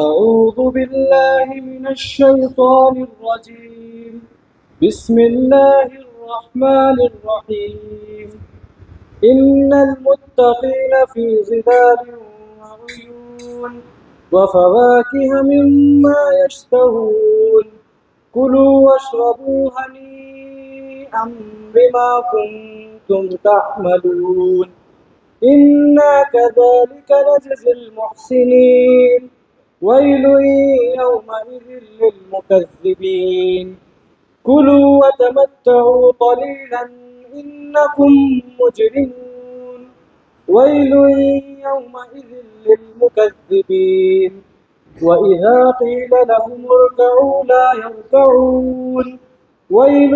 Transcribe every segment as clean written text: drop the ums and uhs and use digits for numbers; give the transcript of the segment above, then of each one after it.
أعوذ بالله من الشيطان الرجيم بسم الله الرحمن الرحيم إن المتقين في ظلال وعيون وفواكه مما يشتهون كلوا واشربوا هنيئا بما كنتم تعملون إنا كذلك نجزي المحسنين ويل يومئذ للمكذبين كلوا وتمتعوا قليلا إنكم مجرمون ويل يومئذ للمكذبين وإذا قيل لهم اركعوا لا يركعون ويل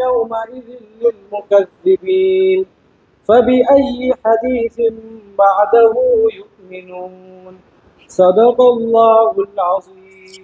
يومئذ للمكذبين فبأي حديث بعده يؤمنون صدق الله العظيم.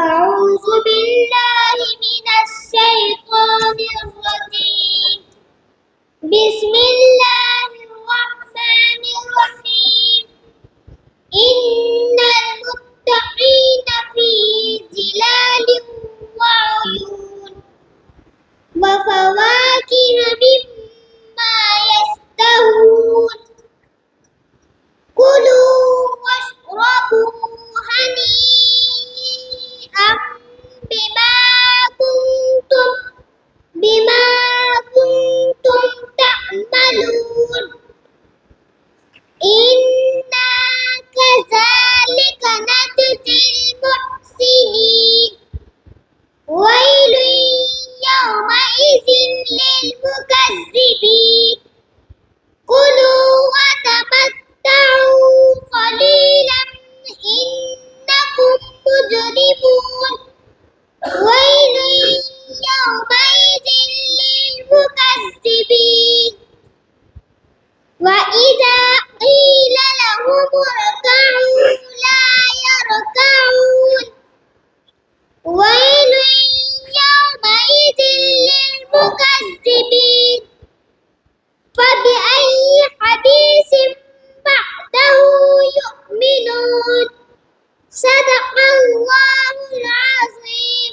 أعوذ بالله من الشيطان الرجيم بسم الله الرحمن الرحيم إن المتقين في ظلال وعيون وفواكه مما يشتهون كلوا واشربوا هنيئا بما كنتم تعملون إنا كذلك نجزي المحسنين ويل يومئذ للمكذبين كلوا وتمتعوا قليلا إنكم مجرمون ويل يومئذ للمكذبين وإذا قيل لهم اركعوا لا يركعون ويل يومئذ للمكذبين فبأي حديث بعده يؤمنون صدق الله العظيم.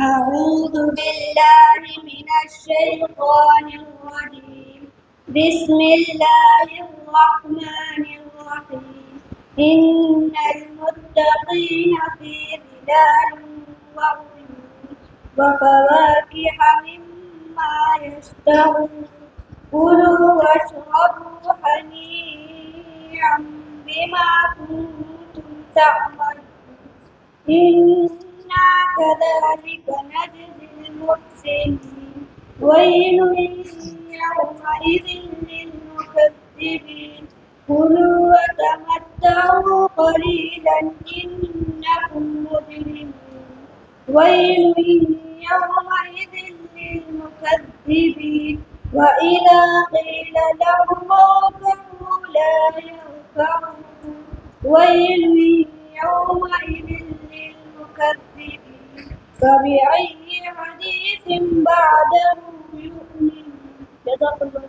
أعوذ بالله من الشيطان الرجيم بسم الله الرحمن الرحيم إن المتقين في ظلال وعيون وفواكه مما يشتهون كلوا واشربوا هنيئا بما كنتم تعملون إنا كذلك نجزي المحسنين ويل يومئذ للمكذبين كلوا وتمتعوا قليلا إنكم مجرمون ويل يومئذ للمكذبين وإذا قيل لهم اركعوا لا يركعون ويل يومئذ للمكذبين فبأي حديث بعده يؤمنون صدق الله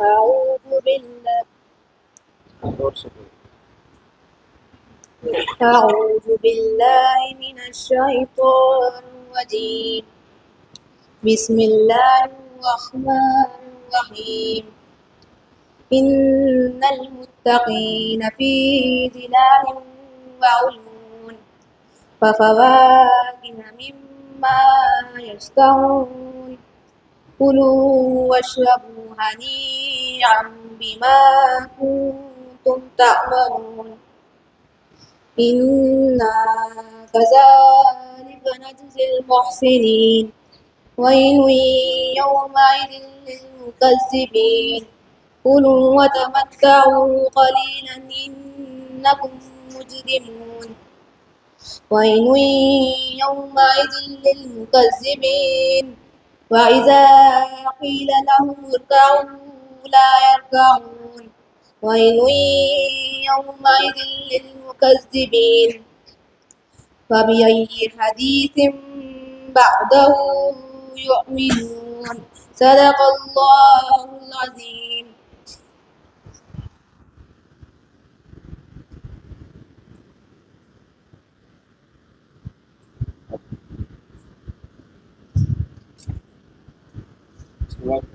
أعوذ بالله أعوذ بالله من الشيطان الرجيم بسم الله الرحمن الرحيم إن المتقين في ظلال وعيون وفواكه مما يشتهون كلوا واشربوا هنيئا بما كنتم تعملون إنا كذلك نجزي المحسنين ويل يومئذ للمكذبين كلوا وتمتعوا قليلا إنكم مجرمون ويل يومئذ للمكذبين وإذا قيل لهم اركعوا لا يركعون ويل يومئذ للمكذبين فبأي حديث بعده يؤمنون صدق الله العظيم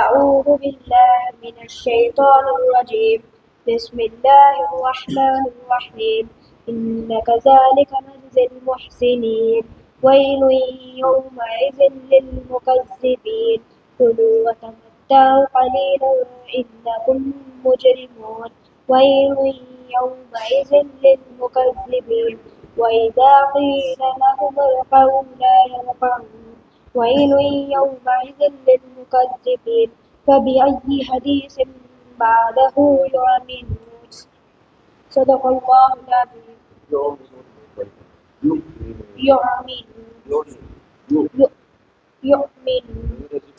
أعوذ بالله من الشيطان الرجيم بسم الله الرحمن الرحيم إن كذلك نجزي المحسنين ويل يومئذ للمكذبين كلوا وتمتعوا قليلا إنكم مجرمون ويل يومئذ للمكذبين وإذا قيل لهم اركعوا لا يركعون ويل يومئذ للمكذبين فبأي حديث بعده يؤمنون صدق الله العظيم يؤمنون يؤمنون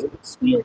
يؤمنون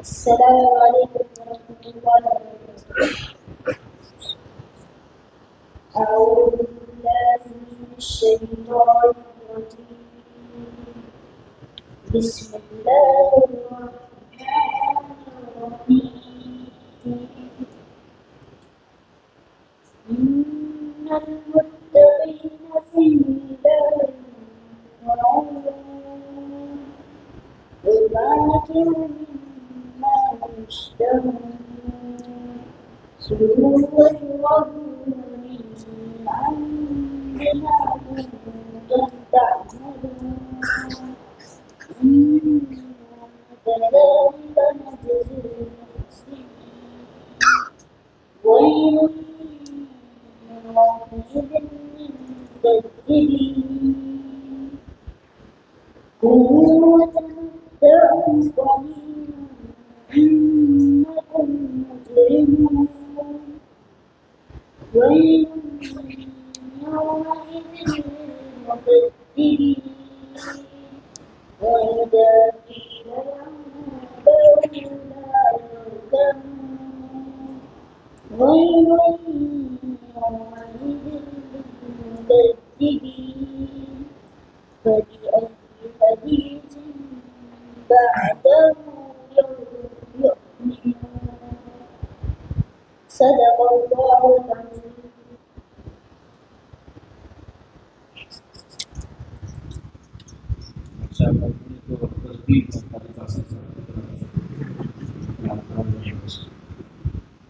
السلام عليكم ورحمة الله وبركاته أعوذ بالله من الشيطان الرجيم بسم الله الرحمن الرحيم إن المتقين في ظلال وعيون وفاكهة مما يشتهون سرور وجود عندنا كنتم تعملون إنا كذلك نجزي المحسنين ويل يومئذ للمكذبين كلوا وتمتعوا قليلا إنكم مجرمون ويل يومئذ للمكذبين وإذا قيل لهم اركعوا لا يركعون ويل يومئذ للمكذبين فبأي حديث بعده يؤمنون صدق الله العظيم.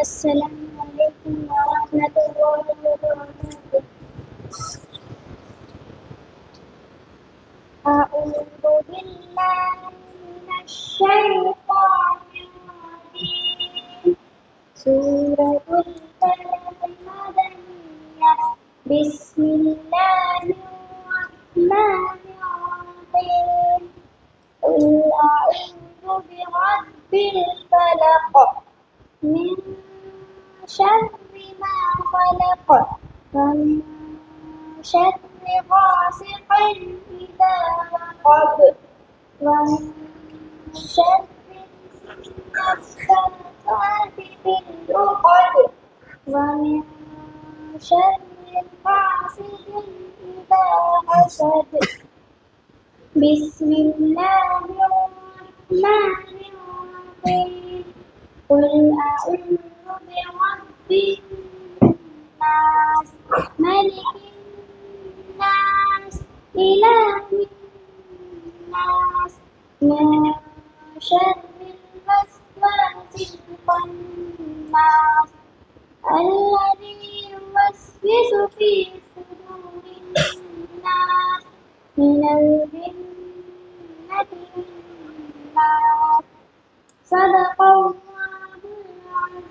السلام عليكم ورحمة الله وبركاته. أعوذ بالله من الشيطان الرجيم. سورة القلم مدنية. بسم الله الرحمن الرحيم. قل أعوذ برب الفلق من شر ما خلق ومن شر غاسق إذا وقب ومن شر النفاثات في العقد ومن شر حاسد إذا حسد. بسم الله الرحمن الرحيم. قل أعوذ برب الناس ملك الناس إله الناس من شر الوسواس الخناس الذي يوسوس في صدور الناس من الجنة والناس. صدق الله العظيم.